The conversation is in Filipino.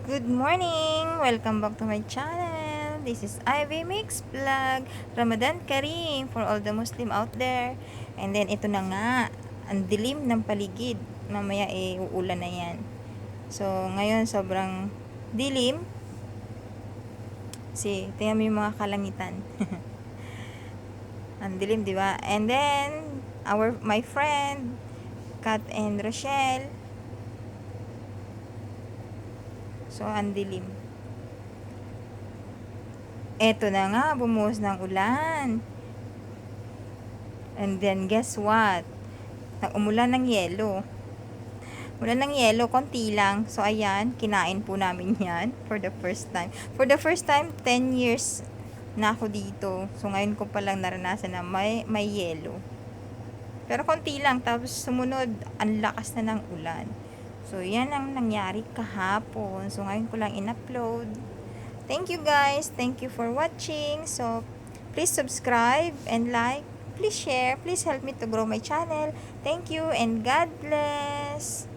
Good morning! Welcome back to my channel. This is Ivy Mix Vlog. Ramadan Kareem for all the Muslim out there. And then ito na nga, ang dilim ng paligid. Mamaya uulan na yan. So ngayon sobrang dilim. Tingnan mo yung mga kalangitan. Ang dilim, di ba? And then my friend Kat and Rochelle. So, ang dilim. Eto na nga, bumuhos ng ulan. And then, guess what? Umulan ng yelo. Ulan ng yelo, konti lang. So, ayan, kinain po namin yan for the first time. For the first time, 10 years na ako dito. So, ngayon ko palang naranasan na may yelo. Pero konti lang. Tapos, sumunod, ang lakas na ng ulan. So, yan ang nangyari kahapon. So, ngayon ko lang in-upload. Thank you guys. Thank you for watching. So, please subscribe and like. Please share. Please help me to grow my channel. Thank you and God bless.